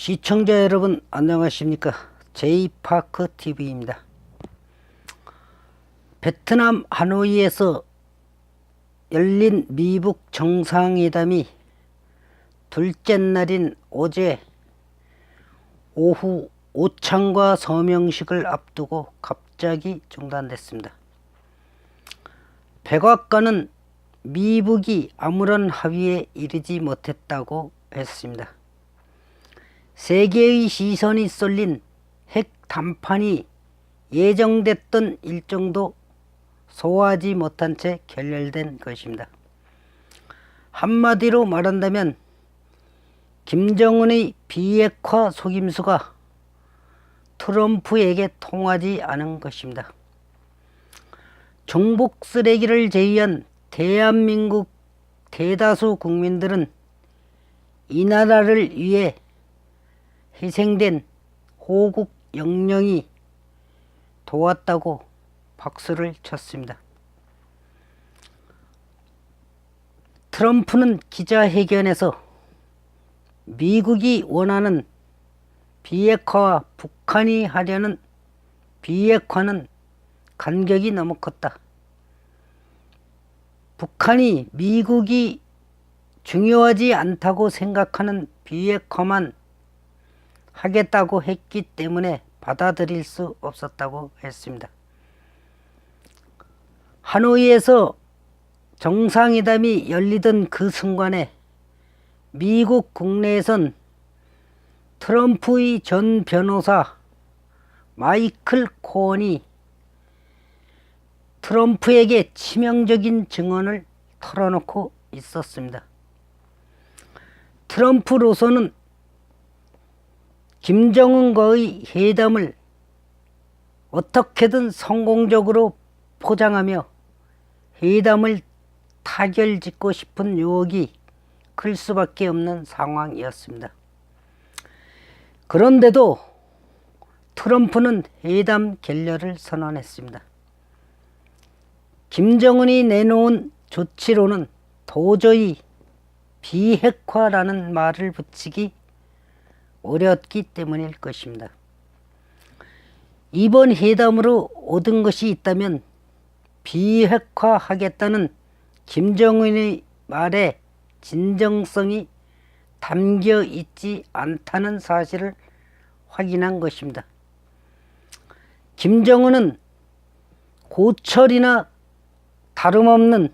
시청자 여러분 안녕하십니까. 제이파크TV입니다. 베트남 하노이에서 열린 미북 정상회담이 둘째 날인 어제 오후 오찬과 서명식을 앞두고 갑자기 중단됐습니다. 백악관은 미북이 아무런 합의에 이르지 못했다고 했습니다. 세계의 시선이 쏠린 핵 담판이 예정됐던 일정도 소화하지 못한 채 결렬된 것입니다. 한마디로 말한다면 김정은의 비핵화 속임수가 트럼프에게 통하지 않은 것입니다. 종북 쓰레기를 제외한 대한민국 대다수 국민들은 이 나라를 위해 희생된 호국 영령이 도왔다고 박수를 쳤습니다. 트럼프는 기자회견에서 미국이 원하는 비핵화와 북한이 하려는 비핵화는 간격이 너무 컸다. 북한이 미국이 중요하지 않다고 생각하는 비핵화만 하겠다고 했기 때문에 받아들일 수 없었다고 했습니다. 하노이에서 정상회담이 열리던 그 순간에 미국 국내에선 트럼프의 전 변호사 마이클 코언이 트럼프에게 치명적인 증언을 털어놓고 있었습니다. 트럼프로서는 김정은과의 회담을 어떻게든 성공적으로 포장하며 회담을 타결짓고 싶은 유혹이 클 수밖에 없는 상황이었습니다. 그런데도 트럼프는 회담 결렬을 선언했습니다. 김정은이 내놓은 조치로는 도저히 비핵화라는 말을 붙이기 어려웠기 때문일 것입니다. 이번 회담으로 얻은 것이 있다면 비핵화하겠다는 김정은의 말에 진정성이 담겨 있지 않다는 사실을 확인한 것입니다. 김정은은 고철이나 다름없는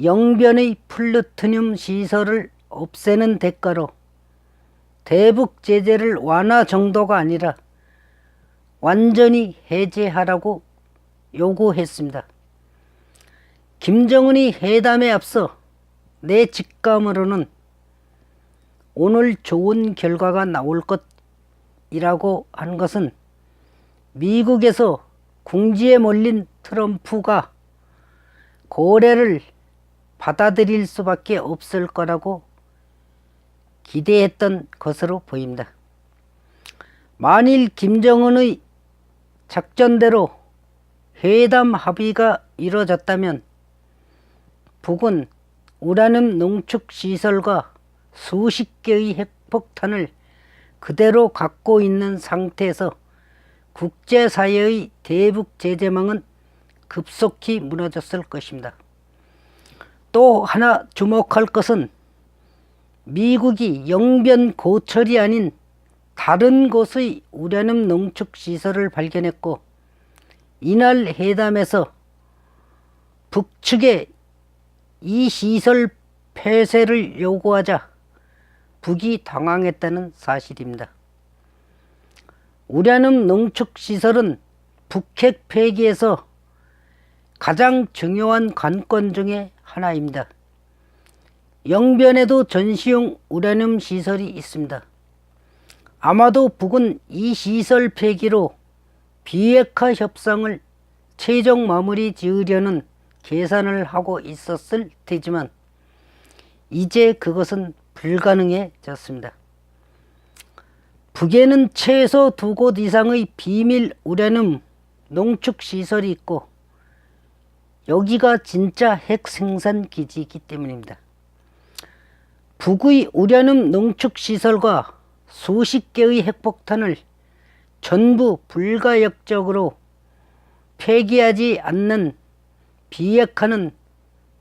영변의 플루토늄 시설을 없애는 대가로 대북 제재를 완화 정도가 아니라 완전히 해제하라고 요구했습니다. 김정은이 회담에 앞서 내 직감으로는 오늘 좋은 결과가 나올 것이라고 한 것은 미국에서 궁지에 몰린 트럼프가 고래를 받아들일 수밖에 없을 거라고 기대했던 것으로 보입니다. 만일 김정은의 작전대로 회담 합의가 이루어졌다면 북은 우라늄 농축시설과 수십 개의 핵폭탄을 그대로 갖고 있는 상태에서 국제사회의 대북 제재망은 급속히 무너졌을 것입니다. 또 하나 주목할 것은 미국이 영변 고철이 아닌 다른 곳의 우라늄 농축시설을 발견했고 이날 회담에서 북측에 이 시설 폐쇄를 요구하자 북이 당황했다는 사실입니다. 우라늄 농축시설은 북핵 폐기에서 가장 중요한 관건 중에 하나입니다. 영변에도 전시용 우라늄 시설이 있습니다. 아마도 북은 이 시설 폐기로 비핵화 협상을 최종 마무리 지으려는 계산을 하고 있었을 테지만 이제 그것은 불가능해졌습니다. 북에는 최소 2곳 이상의 비밀 우라늄 농축시설이 있고 여기가 진짜 핵 생산 기지이기 때문입니다. 북의 우라늄 농축시설과 수십 개의 핵폭탄을 전부 불가역적으로 폐기하지 않는 비핵화는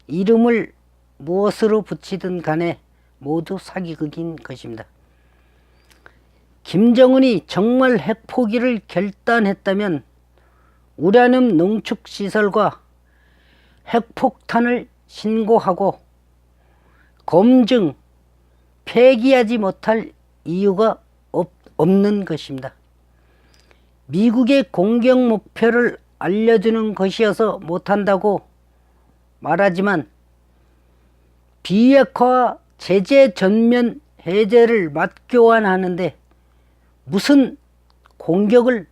이름을 무엇으로 붙이든 간에 모두 사기극인 것입니다. 김정은이 정말 핵포기를 결단했다면 우라늄 농축시설과 핵폭탄을 신고하고 검증, 폐기하지 못할 이유가 없는 것입니다. 미국의 공격 목표를 알려주는 것이어서 못한다고 말하지만 비핵화와 제재 전면 해제를 맞교환하는데 무슨 공격을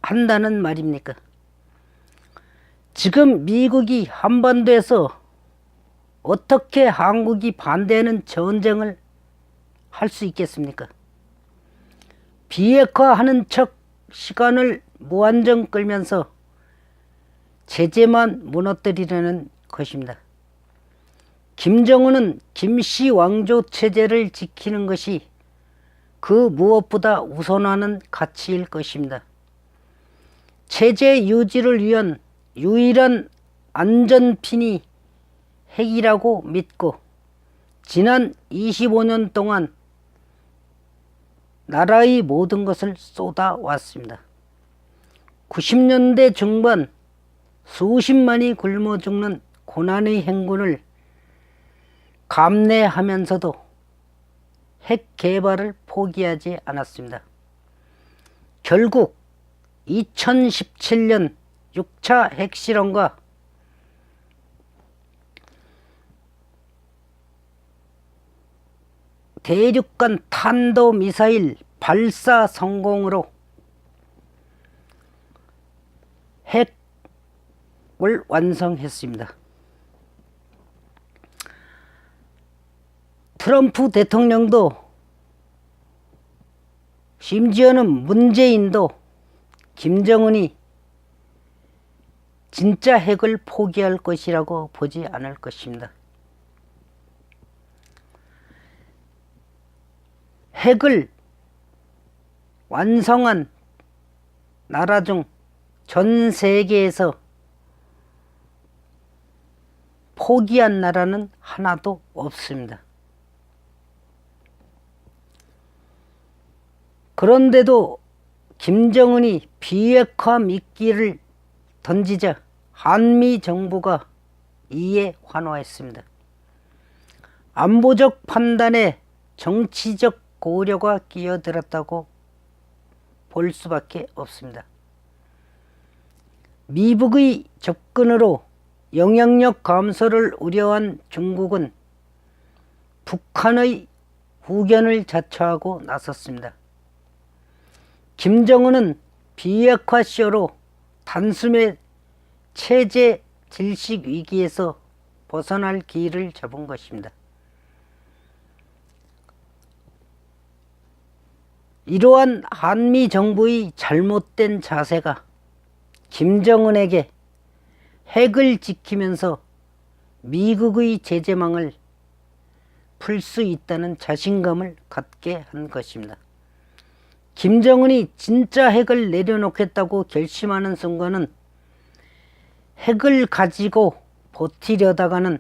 한다는 말입니까? 지금 미국이 한반도에서 어떻게 한국이 반대하는 전쟁을 할 수 있겠습니까? 비핵화하는 척 시간을 무한정 끌면서 제재만 무너뜨리려는 것입니다. 김정은은 김씨 왕조 체제를 지키는 것이 그 무엇보다 우선하는 가치일 것입니다. 체제 유지를 위한 유일한 안전핀이 핵이라고 믿고 지난 25년 동안 나라의 모든 것을 쏟아왔습니다. 90년대 중반 수십만이 굶어 죽는 고난의 행군을 감내하면서도 핵 개발을 포기하지 않았습니다. 결국 2017년 6차 핵실험과 대륙간 탄도미사일 발사 성공으로 핵을 완성했습니다. 트럼프 대통령도 심지어는 문재인도 김정은이 진짜 핵을 포기할 것이라고 보지 않을 것입니다. 핵을 완성한 나라 중 전 세계에서 포기한 나라는 하나도 없습니다. 그런데도 김정은이 비핵화 미끼를 던지자 한미 정부가 이에 환호했습니다. 안보적 판단에 정치적 고려가 끼어들었다고 볼 수밖에 없습니다. 미국의 접근으로 영향력 감소를 우려한 중국은 북한의 후견을 자처하고 나섰습니다. 김정은은 비핵화 쇼로 단숨에 체제 질식 위기에서 벗어날 기회를 잡은 것입니다. 이러한 한미 정부의 잘못된 자세가 김정은에게 핵을 지키면서 미국의 제재망을 풀 수 있다는 자신감을 갖게 한 것입니다. 김정은이 진짜 핵을 내려놓겠다고 결심하는 순간은 핵을 가지고 버티려다가는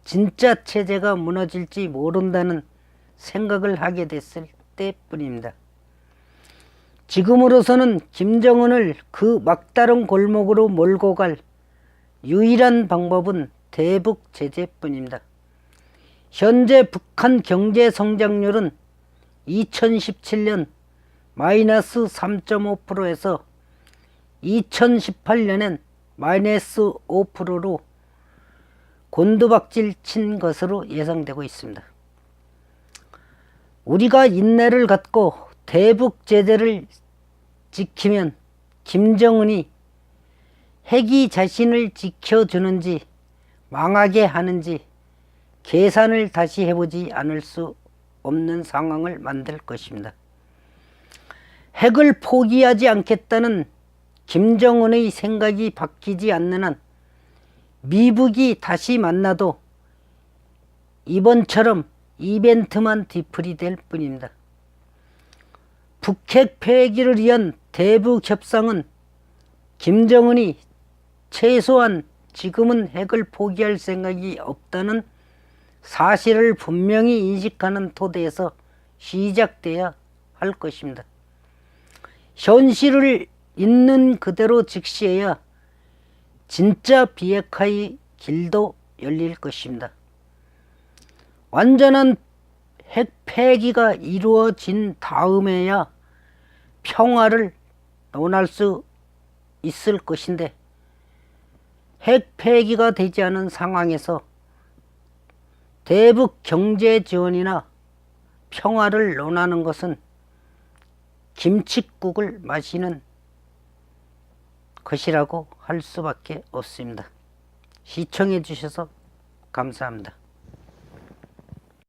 진짜 체제가 무너질지 모른다는 생각을 하게 됐을 때뿐입니다. 지금으로서는 김정은을 그 막다른 골목으로 몰고 갈 유일한 방법은 대북 제재뿐입니다. 현재 북한 경제 성장률은 2017년 마이너스 3.5%에서 2018년엔 마이너스 5%로 곤두박질 친 것으로 예상되고 있습니다. 우리가 인내를 갖고 대북 제재를 지키면 김정은이 핵이 자신을 지켜주는지 망하게 하는지 계산을 다시 해보지 않을 수 없는 상황을 만들 것입니다. 핵을 포기하지 않겠다는 김정은의 생각이 바뀌지 않는 한 미국이 다시 만나도 이번처럼 이벤트만 뒤풀이 될 뿐입니다. 북핵 폐기를 위한 대북 협상은 김정은이 최소한 지금은 핵을 포기할 생각이 없다는 사실을 분명히 인식하는 토대에서 시작돼야 할 것입니다. 현실을 있는 그대로 직시해야 진짜 비핵화의 길도 열릴 것입니다. 완전한 핵 폐기가 이루어진 다음에야 평화를 논할 수 있을 것인데, 핵 폐기가 되지 않은 상황에서 대북 경제 지원이나 평화를 논하는 것은 김칫국을 마시는 것이라고 할 수밖에 없습니다. 시청해 주셔서 감사합니다.